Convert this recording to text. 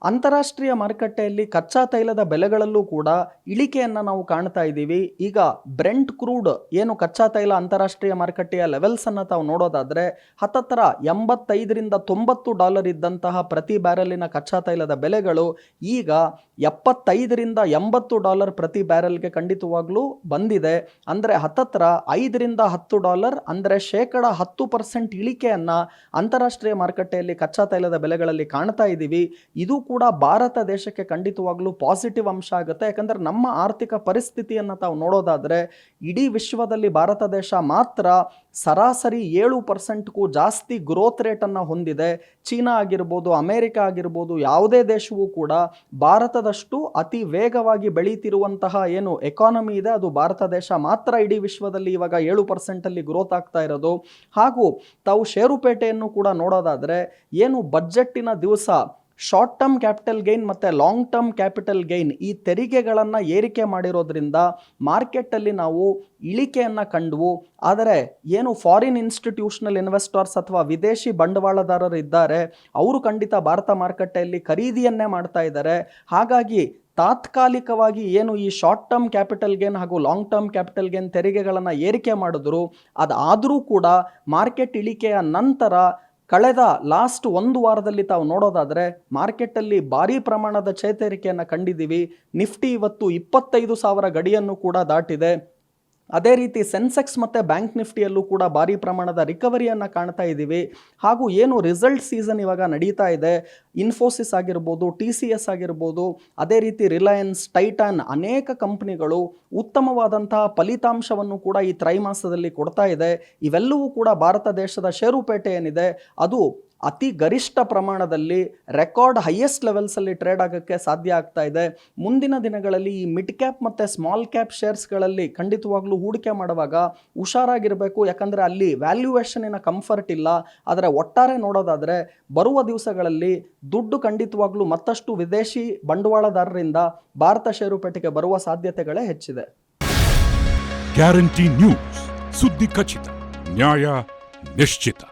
ಅಂತಾರಾಷ್ಟ್ರೀಯ ಮಾರುಕಟ್ಟೆಯಲ್ಲಿ ಕಚ್ಚಾ ತೈಲದ ಬೆಲೆಗಳಲ್ಲೂ ಕೂಡ ಇಳಿಕೆಯನ್ನು ನಾವು ಕಾಣ್ತಾ ಇದ್ದೀವಿ. ಈಗ ಬ್ರೆಂಟ್ ಕ್ರೂಡ್ ಏನು ಕಚ್ಚಾ ತೈಲ ಅಂತಾರಾಷ್ಟ್ರೀಯ ಮಾರುಕಟ್ಟೆಯ ಲೆವೆಲ್ಸನ್ನು ತಾವು ನೋಡೋದಾದರೆ ಹತ್ತತ್ರ $85-90 ಇದ್ದಂತಹ ಪ್ರತಿ ಬ್ಯಾರೆಲಿನ ಕಚ್ಚಾ ತೈಲದ ಬೆಲೆಗಳು ಈಗ $75-80 ಪ್ರತಿ ಬ್ಯಾರೆಲ್ಗೆ ಖಂಡಿತವಾಗ್ಲೂ ಬಂದಿದೆ. ಅಂದರೆ ಹತ್ತತ್ರ $5-10 ಅಂದರೆ 10% ಇಳಿಕೆಯನ್ನು ಅಂತಾರಾಷ್ಟ್ರೀಯ ಮಾರುಕಟ್ಟೆಯಲ್ಲಿ ಕಚ್ಚಾ ತೈಲದ ಬೆಲೆಗಳಲ್ಲಿ ಕಾಣ್ತಾ ಇದ್ದೀವಿ. ಇದು ಕೂಡ ಭಾರತ ದೇಶಕ್ಕೆ ಖಂಡಿತವಾಗ್ಲೂ ಪಾಸಿಟಿವ್ ಅಂಶ ಆಗುತ್ತೆ. ಯಾಕಂದರೆ ನಮ್ಮ ಆರ್ಥಿಕ ಪರಿಸ್ಥಿತಿಯನ್ನು ತಾವು ನೋಡೋದಾದರೆ ಇಡೀ ವಿಶ್ವದಲ್ಲಿ ಭಾರತ ದೇಶ ಮಾತ್ರ ಸರಾಸರಿ 7%ಕ್ಕೂ ಜಾಸ್ತಿ ಗ್ರೋತ್ ರೇಟನ್ನು ಹೊಂದಿದೆ. ಚೀನಾ ಆಗಿರ್ಬೋದು, ಅಮೇರಿಕ ಆಗಿರ್ಬೋದು, ಯಾವುದೇ ದೇಶವೂ ಕೂಡ ಭಾರತದಷ್ಟು ಅತಿ ವೇಗವಾಗಿ ಬೆಳೀತಿರುವಂತಹ ಏನು ಎಕಾನಮಿ ಇದೆ ಅದು ಭಾರತ ದೇಶ ಮಾತ್ರ ಇಡೀ ವಿಶ್ವದಲ್ಲಿ ಇವಾಗ 7%ಅಲ್ಲಿ ಗ್ರೋತ್ ಆಗ್ತಾ ಇರೋದು. ಹಾಗೂ ತಾವು ಷೇರುಪೇಟೆಯನ್ನು ಕೂಡ ನೋಡೋದಾದರೆ ಏನು ಬಜೆಟ್ಟಿನ ದಿವಸ ಶಾರ್ಟ್ ಟರ್ಮ್ ಕ್ಯಾಪಿಟಲ್ ಗೈನ್ ಮತ್ತು ಲಾಂಗ್ ಟರ್ಮ್ ಕ್ಯಾಪಿಟಲ್ ಗೈನ್ ಈ ತೆರಿಗೆಗಳನ್ನು ಏರಿಕೆ ಮಾಡಿರೋದ್ರಿಂದ ಮಾರ್ಕೆಟಲ್ಲಿ ನಾವು ಇಳಿಕೆಯನ್ನು ಕಂಡ್ವು. ಆದರೆ ಏನು ಫಾರಿನ್ ಇನ್ಸ್ಟಿಟ್ಯೂಷನಲ್ ಇನ್ವೆಸ್ಟರ್ಸ್ ಅಥವಾ ವಿದೇಶಿ ಬಂಡವಾಳದಾರರು ಇದ್ದಾರೆ ಅವರು ಖಂಡಿತ ಭಾರತ ಮಾರುಕಟ್ಟೆಯಲ್ಲಿ ಖರೀದಿಯನ್ನೇ ಮಾಡ್ತಾ ಇದ್ದಾರೆ. ಹಾಗಾಗಿ ತಾತ್ಕಾಲಿಕವಾಗಿ ಏನು ಈ ಶಾರ್ಟ್ ಟರ್ಮ್ ಕ್ಯಾಪಿಟಲ್ ಗೇನ್ ಹಾಗೂ ಲಾಂಗ್ ಟರ್ಮ್ ಕ್ಯಾಪಿಟಲ್ ಗೇನ್ ತೆರಿಗೆಗಳನ್ನು ಏರಿಕೆ ಮಾಡಿದ್ರು, ಅದಾದರೂ ಕೂಡ ಮಾರ್ಕೆಟ್ ಇಳಿಕೆಯ ನಂತರ ಕಳೆದ ಲಾಸ್ಟ್ ಒಂದು ವಾರದಲ್ಲಿ ತಾವು ನೋಡೋದಾದರೆ ಮಾರ್ಕೆಟಲ್ಲಿ ಭಾರೀ ಪ್ರಮಾಣದ ಚೇತರಿಕೆಯನ್ನು ಕಂಡಿದ್ದೀವಿ. ನಿಫ್ಟಿ ಇವತ್ತು 25,000 ಗಡಿಯನ್ನು ಕೂಡ ದಾಟಿದೆ. ಅದೇ ರೀತಿ ಸೆನ್ಸೆಕ್ಸ್ ಮತ್ತು ಬ್ಯಾಂಕ್ ನಿಫ್ಟಿಯಲ್ಲೂ ಕೂಡ ಭಾರೀ ಪ್ರಮಾಣದ ರಿಕವರಿಯನ್ನು ಕಾಣ್ತಾ ಇದ್ದೀವಿ. ಹಾಗೂ ಏನು ರಿಸಲ್ಟ್ ಸೀಸನ್ ಇವಾಗ ನಡೀತಾ ಇದೆ, ಇನ್ಫೋಸಿಸ್ ಆಗಿರ್ಬೋದು, TCS ಆಗಿರ್ಬೋದು, ಅದೇ ರೀತಿ ರಿಲಯನ್ಸ್, ಟೈಟಾನ್ ಅನೇಕ ಕಂಪನಿಗಳು ಉತ್ತಮವಾದಂತಹ ಫಲಿತಾಂಶವನ್ನು ಕೂಡ ಈ ತ್ರೈಮಾಸದಲ್ಲಿ ಕೊಡ್ತಾ ಇದೆ. ಇವೆಲ್ಲವೂ ಕೂಡ ಭಾರತ ದೇಶದ ಷೇರುಪೇಟೆ ಏನಿದೆ ಅದು ಅತಿ ಗರಿಷ್ಠ ಪ್ರಮಾಣದಲ್ಲಿ ರೆಕಾರ್ಡ್ ಹೈಯೆಸ್ಟ್ ಲೆವೆಲ್ಸಲ್ಲಿ ಟ್ರೇಡ್ ಆಗೋಕ್ಕೆ ಸಾಧ್ಯ ಆಗ್ತಾ ಇದೆ. ಮುಂದಿನ ದಿನಗಳಲ್ಲಿ ಈ ಮಿಡ್ ಕ್ಯಾಪ್ ಮತ್ತು ಸ್ಮಾಲ್ ಕ್ಯಾಪ್ ಶೇರ್ಸ್ಗಳಲ್ಲಿ ಖಂಡಿತವಾಗ್ಲೂ ಹೂಡಿಕೆ ಮಾಡುವಾಗ ಹುಷಾರಾಗಿರಬೇಕು. ಯಾಕಂದರೆ ಅಲ್ಲಿ ವ್ಯಾಲ್ಯೂಯೇಷನಿನ ಕಂಫರ್ಟ್ ಇಲ್ಲ. ಆದರೆ ಒಟ್ಟಾರೆ ನೋಡೋದಾದರೆ ಬರುವ ದಿವಸಗಳಲ್ಲಿ ದುಡ್ಡು ಖಂಡಿತವಾಗ್ಲೂ ಮತ್ತಷ್ಟು ವಿದೇಶಿ ಬಂಡವಾಳದಾರರಿಂದ ಭಾರತ ಷೇರುಪೇಟೆಗೆ ಬರುವ ಸಾಧ್ಯತೆಗಳೇ ಹೆಚ್ಚಿದೆ. ಗ್ಯಾರಂಟಿ ನ್ಯೂಸ್, ಸುದ್ದಿ ಖಚಿತ, ನ್ಯಾಯ ನಿಶ್ಚಿತ.